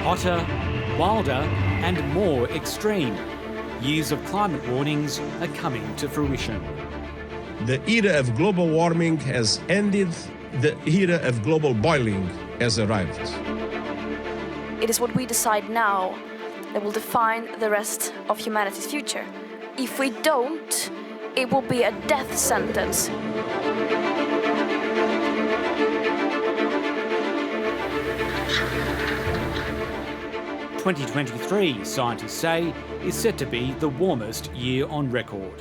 Hotter, wilder and more extreme. Years of climate warnings are coming to fruition. The era of global warming has ended. The era of global boiling has arrived. It is what we decide now that will define the rest of humanity's future. If we don't, it will be a death sentence. 2023, scientists say, is set to be the warmest year on record.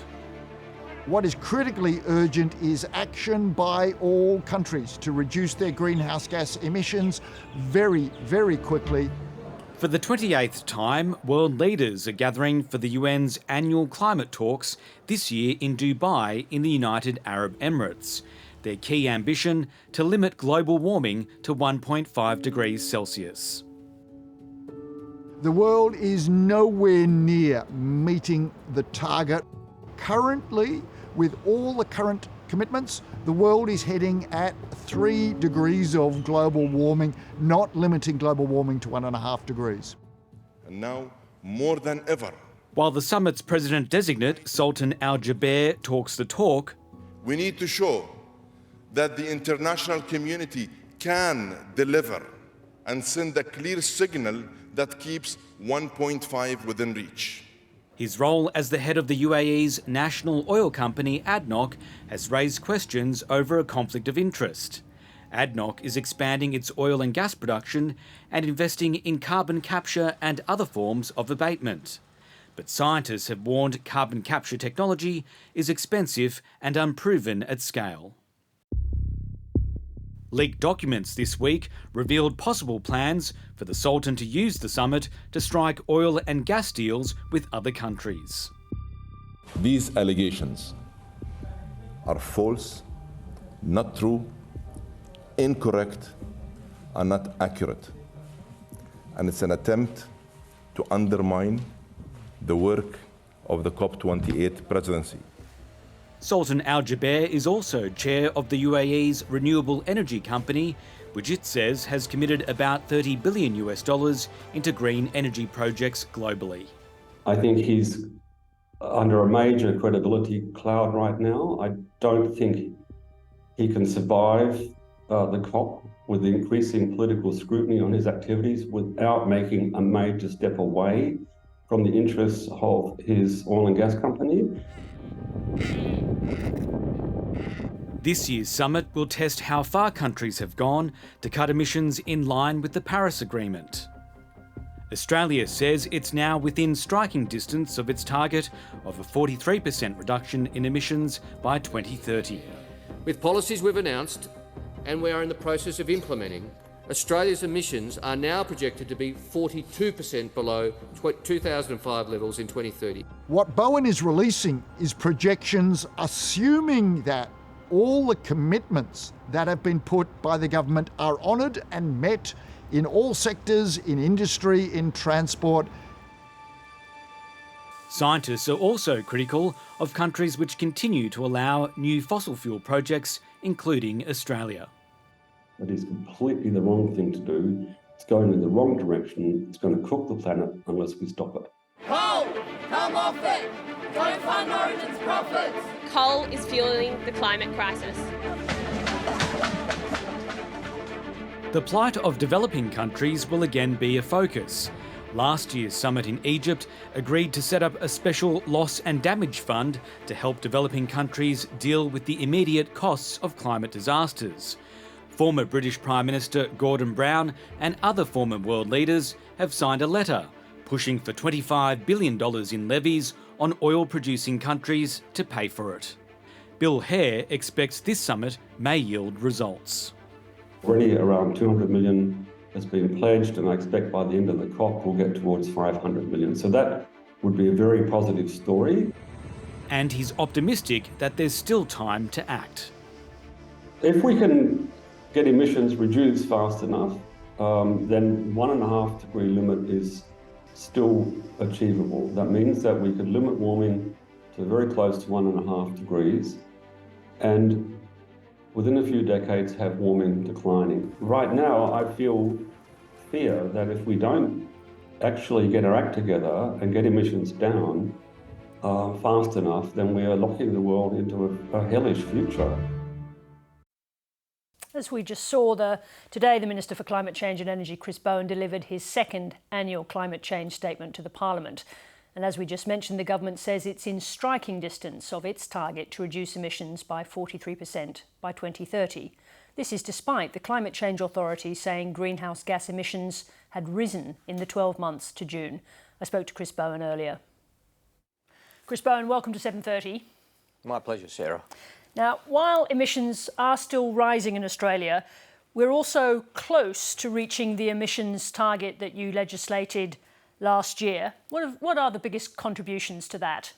What is critically urgent is action by all countries to reduce their greenhouse gas emissions very, very quickly. For the 28th time, world leaders are gathering for the UN's annual climate talks this year in Dubai in the United Arab Emirates. Their key ambition to limit global warming to 1.5 degrees Celsius. The world is nowhere near meeting the target. Currently, with all the current commitments, the world is heading at 3 degrees of global warming, not limiting global warming to 1.5 degrees. And now, more than ever, while the summit's president-designate, Sultan Al Jabir, talks the talk, we need to show that the international community can deliver and send a clear signal that keeps 1.5 within reach. His role as the head of the UAE's national oil company, ADNOC, has raised questions over a conflict of interest. ADNOC is expanding its oil and gas production and investing in carbon capture and other forms of abatement. But scientists have warned carbon capture technology is expensive and unproven at scale. Leaked documents this week revealed possible plans for the Sultan to use the summit to strike oil and gas deals with other countries. These allegations are false, not true, incorrect, and not accurate. And it's an attempt to undermine the work of the COP28 presidency. Sultan Al Jabir is also chair of the UAE's Renewable energy company, which it says has committed about $30 billion into green energy projects globally. I think he's under a major credibility cloud right now. I don't think he can survive the COP with the increasing political scrutiny on his activities without making a major step away from the interests of his oil and gas company. This year's summit will test how far countries have gone to cut emissions in line with the Paris Agreement. Australia says it's now within striking distance of its target of a 43% reduction in emissions by 2030. With policies we've announced and we are in the process of implementing, Australia's emissions are now projected to be 42% below 2005 levels in 2030. What Bowen is releasing is projections assuming that all the commitments that have been put by the government are honoured and met in all sectors, in industry, in transport. Scientists are also critical of countries which continue to allow new fossil fuel projects, including Australia. It is completely the wrong thing to do. It's going in the wrong direction. It's going to cook the planet unless we stop it. Coal! Come off it! Don't fund Origin's profits! Coal is fueling the climate crisis. The plight of developing countries will again be a focus. Last year's summit in Egypt agreed to set up a special loss and damage fund to help developing countries deal with the immediate costs of climate disasters. Former British Prime Minister Gordon Brown and other former world leaders have signed a letter pushing for $25 billion in levies on oil-producing countries to pay for it. Bill Hare expects this summit may yield results. Already around 200 million has been pledged, and I expect by the end of the COP we'll get towards 500 million. So that would be a very positive story. And he's optimistic that there's still time to act. If we can get emissions reduced fast enough, then 1.5 degree limit is still achievable. That means that we could limit warming to very close to 1.5 degrees and within a few decades have warming declining. Right now, I feel fear that if we don't actually get our act together and get emissions down fast enough, then we are locking the world into a hellish future. As we just saw, today the Minister for Climate Change and Energy, Chris Bowen, delivered his second annual climate change statement to the Parliament. And as we just mentioned, the government says it's in striking distance of its target to reduce emissions by 43% by 2030. This is despite the Climate Change Authority saying greenhouse gas emissions had risen in the 12 months to June. I spoke to Chris Bowen earlier. Chris Bowen, welcome to 7:30. My pleasure, Sarah. Now, while emissions are still rising in Australia, we're also close to reaching the emissions target that you legislated last year. What are the biggest contributions to that?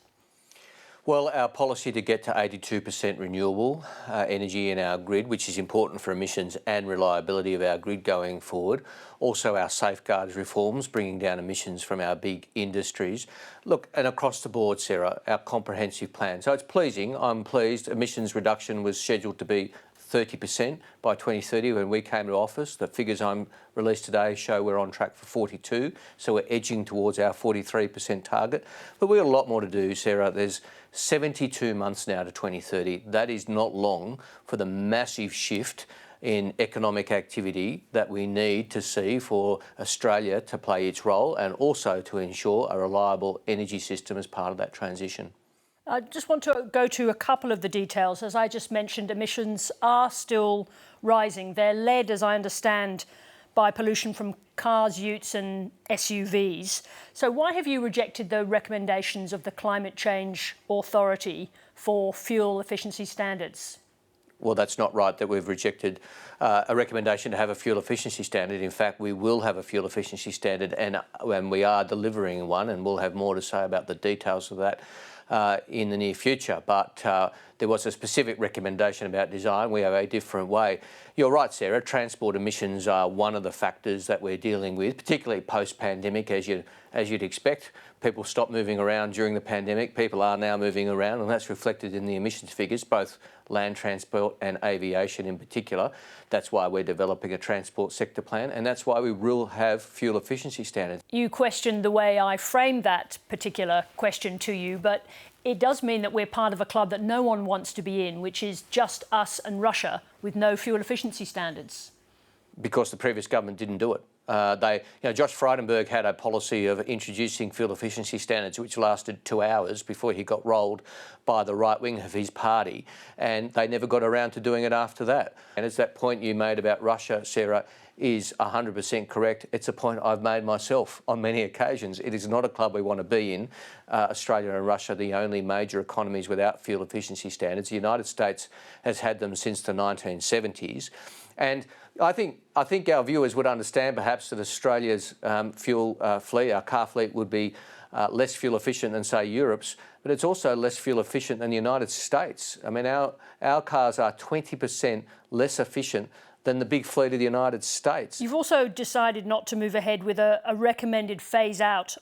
Well, our policy to get to 82% renewable energy in our grid, which is important for emissions and reliability of our grid going forward. Also our safeguards reforms, bringing down emissions from our big industries. Look, and across the board, Sarah, our comprehensive plan. So it's pleasing, I'm pleased. Emissions reduction was scheduled to be 30% by 2030 when we came to office. The figures I'm released today show we're on track for 42, so we're edging towards our 43% target. But we've got a lot more to do, Sarah. There's 72 months now to 2030. That is not long for the massive shift in economic activity that we need to see for Australia to play its role and also to ensure a reliable energy system as part of that transition. I just want to go to a couple of the details. As I just mentioned, emissions are still rising. They're led, as I understand, by pollution from cars, utes and SUVs. So why have you rejected the recommendations of the Climate Change Authority for fuel efficiency standards? Well, that's not right that we've rejected a recommendation to have a fuel efficiency standard. In fact, we will have a fuel efficiency standard and we are delivering one, and we'll have more to say about the details of that in the near future. But there was a specific recommendation about design. We have a different way. You're right, Sarah, transport emissions are one of the factors that we're dealing with, particularly post-pandemic, as you'd expect. People stopped moving around during the pandemic. People are now moving around, and that's reflected in the emissions figures, both land transport and aviation in particular. That's why we're developing a transport sector plan, and that's why we will have fuel efficiency standards. You questioned the way I framed that particular question to you, but it does mean that we're part of a club that no one wants to be in, which is just us and Russia with no fuel efficiency standards. Because the previous government didn't do it. Josh Frydenberg had a policy of introducing fuel efficiency standards which lasted 2 hours before he got rolled by the right wing of his party, and they never got around to doing it after that. And as that point you made about Russia, Sarah, is 100% correct. It's a point I've made myself on many occasions. It is not a club we want to be in. Australia and Russia are the only major economies without fuel efficiency standards. The United States has had them since the 1970s. And I think our viewers would understand perhaps that Australia's fuel fleet, our car fleet, would be less fuel efficient than, say, Europe's, but it's also less fuel efficient than the United States. I mean, our cars are 20% less efficient than the big fleet of the United States. You've also decided not to move ahead with a recommended phase out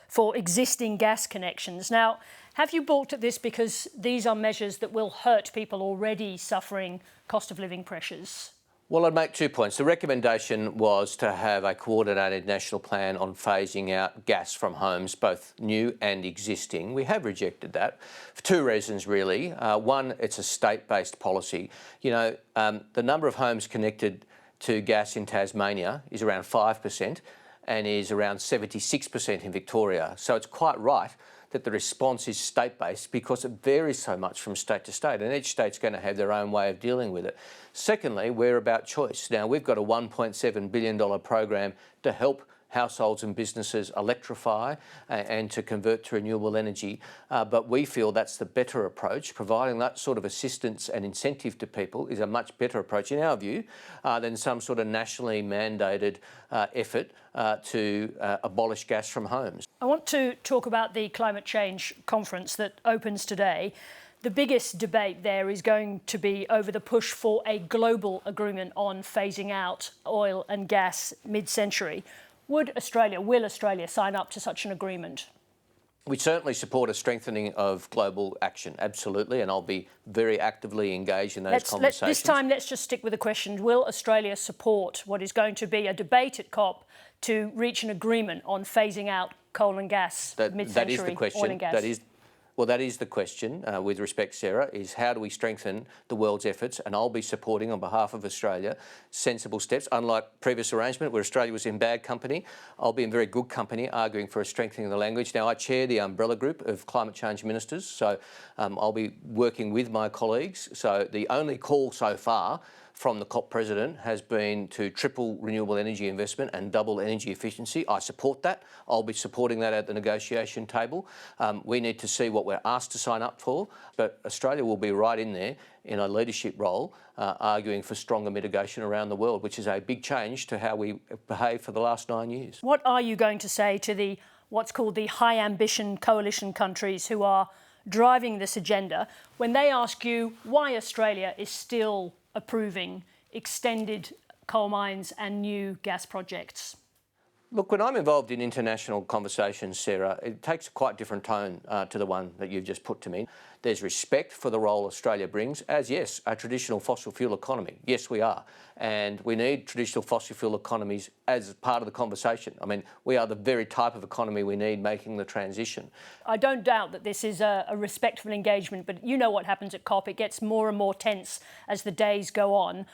for existing gas connections. Now, have you balked at this because these are measures that will hurt people already suffering cost of living pressures? Well, I'd make 2 points. The recommendation was to have a coordinated national plan on phasing out gas from homes, both new and existing. We have rejected that for 2 reasons, really. One, it's a state-based policy. You know, the number of homes connected to gas in Tasmania is around 5% and is around 76% in Victoria. So it's quite right that the response is state-based because it varies so much from state to state, and each state's going to have their own way of dealing with it. Secondly, we're about choice. Now, we've got a $1.7 billion program to help households and businesses electrify and to convert to renewable energy. But we feel that's the better approach. Providing that sort of assistance and incentive to people is a much better approach, in our view, than some sort of nationally mandated effort to abolish gas from homes. I want to talk about the climate change conference that opens today. The biggest debate there is going to be over the push for a global agreement on phasing out oil and gas mid-century. Will Australia sign up to such an agreement? We certainly support a strengthening of global action, absolutely, and I'll be very actively engaged in those conversations. This time, let's just stick with the question, will Australia support what is going to be a debate at COP to reach an agreement on phasing out coal and gas, mid-century that is the question. oil and gas? That is the question, with respect, Sarah, is how do we strengthen the world's efforts? And I'll be supporting, on behalf of Australia, sensible steps. Unlike previous arrangement where Australia was in bad company, I'll be in very good company arguing for a strengthening of the language. Now, I chair the umbrella group of climate change ministers, so I'll be working with my colleagues. So the only call so far from the COP president has been to triple renewable energy investment and double energy efficiency. I support that. I'll be supporting that at the negotiation table. We need to see what we're asked to sign up for, but Australia will be right in there in a leadership role, arguing for stronger mitigation around the world, which is a big change to how we behaved for the last 9 years. What are you going to say to what's called the high ambition coalition countries who are driving this agenda when they ask you why Australia is still approving extended coal mines and new gas projects? Look, when I'm involved in international conversations, Sarah, it takes a quite different tone to the one that you've just put to me. There's respect for the role Australia brings as, yes, a traditional fossil fuel economy. Yes, we are. And we need traditional fossil fuel economies as part of the conversation. I mean, we are the very type of economy we need making the transition. I don't doubt that this is a respectful engagement, but you know what happens at COP. It gets more and more tense as the days go on.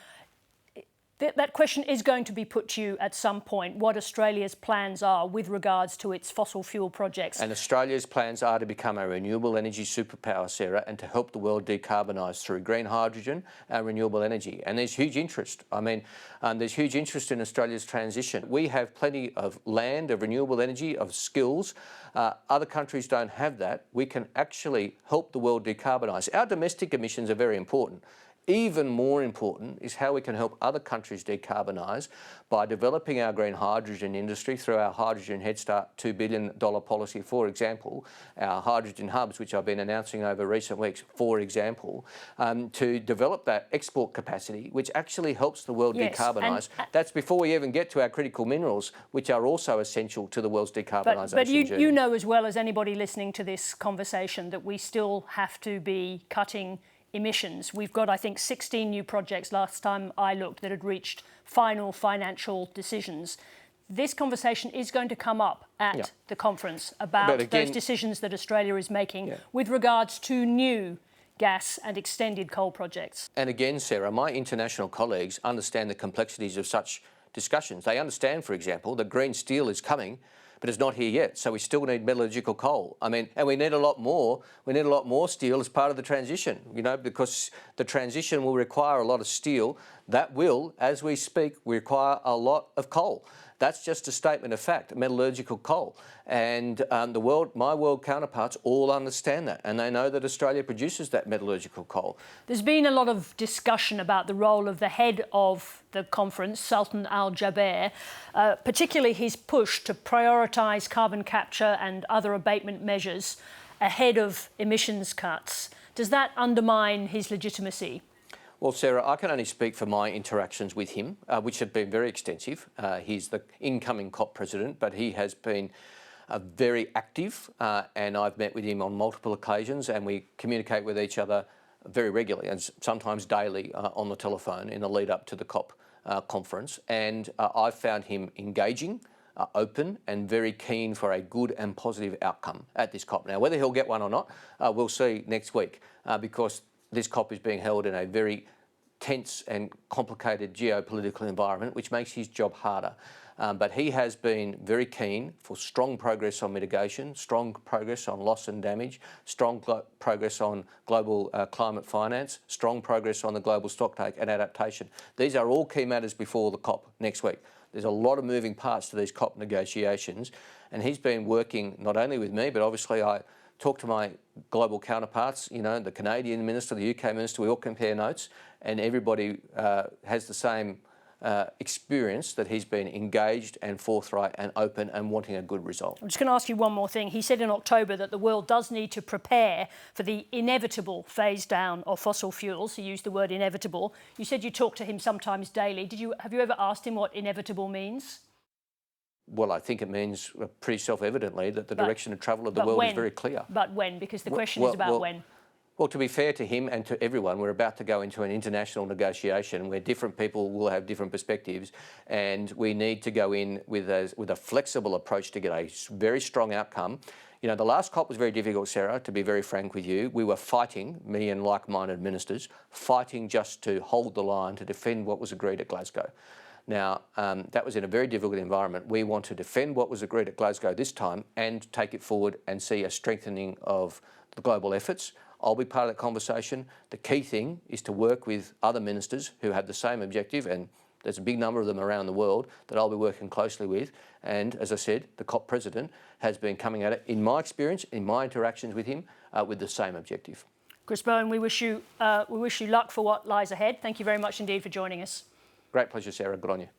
That question is going to be put to you at some point, what Australia's plans are with regards to its fossil fuel projects. And Australia's plans are to become a renewable energy superpower, Sarah, and to help the world decarbonise through green hydrogen and renewable energy. And there's huge interest. I mean, there's huge interest in Australia's transition. We have plenty of land, of renewable energy, of skills. Other countries don't have that. We can actually help the world decarbonise. Our domestic emissions are very important. Even more important is how we can help other countries decarbonise by developing our green hydrogen industry through our Hydrogen Head Start $2 billion policy, for example, our hydrogen hubs, which I've been announcing over recent weeks, for example, to develop that export capacity, which actually helps the world decarbonise. That's before we even get to our critical minerals, which are also essential to the world's decarbonisation journey. But you know as well as anybody listening to this conversation that we still have to be cutting emissions. We've got, I think, 16 new projects last time I looked that had reached final financial decisions. This conversation is going to come up at the conference about those decisions that Australia is making with regards to new gas and extended coal projects. And again, Sarah, my international colleagues understand the complexities of such discussions. They understand, for example, that green steel is coming, but it's not here yet. So we still need metallurgical coal. I mean, and we need a lot more. We need a lot more steel as part of the transition, you know, because the transition will require a lot of steel. That will, as we speak, require a lot of coal. That's just a statement of fact, metallurgical coal. And my world counterparts all understand that, and they know that Australia produces that metallurgical coal. There's been a lot of discussion about the role of the head of the conference, Sultan Al Jabir, particularly his push to prioritise carbon capture and other abatement measures ahead of emissions cuts. Does that undermine his legitimacy? Well, Sarah, I can only speak for my interactions with him, which have been very extensive. He's the incoming COP president, but he has been very active, and I've met with him on multiple occasions, and we communicate with each other very regularly and sometimes daily on the telephone in the lead up to the COP conference. And I've found him engaging, open and very keen for a good and positive outcome at this COP. Now, whether he'll get one or not, we'll see next week, because this COP is being held in a very tense and complicated geopolitical environment, which makes his job harder. But he has been very keen for strong progress on mitigation, strong progress on loss and damage, strong progress on global climate finance, strong progress on the global stocktake and adaptation. These are all key matters before the COP next week. There's a lot of moving parts to these COP negotiations, and he's been working not only with me, but obviously I talk to my global counterparts, you know, the Canadian minister, the UK minister, we all compare notes, and everybody has the same experience that he's been engaged and forthright and open and wanting a good result. I'm just going to ask you one more thing. He said in October that the world does need to prepare for the inevitable phase down of fossil fuels. He used the word inevitable. You said you talk to him sometimes daily. Have you ever asked him what inevitable means? Well, I think it means pretty self-evidently that the direction of travel of the world is very clear. But when? Because the question is about when. Well, to be fair to him and to everyone, we're about to go into an international negotiation where different people will have different perspectives, and we need to go in with a flexible approach to get a very strong outcome. You know, the last COP was very difficult, Sarah, to be very frank with you. We were fighting, me and like-minded ministers, fighting just to hold the line, to defend what was agreed at Glasgow. Now, that was in a very difficult environment. We want to defend what was agreed at Glasgow this time and take it forward and see a strengthening of the global efforts. I'll be part of that conversation. The key thing is to work with other ministers who have the same objective, and there's a big number of them around the world that I'll be working closely with. And as I said, the COP president has been coming at it, in my experience, in my interactions with him, with the same objective. Chris Bowen, we wish you luck for what lies ahead. Thank you very much indeed for joining us. Great pleasure, Sarah. Good on you.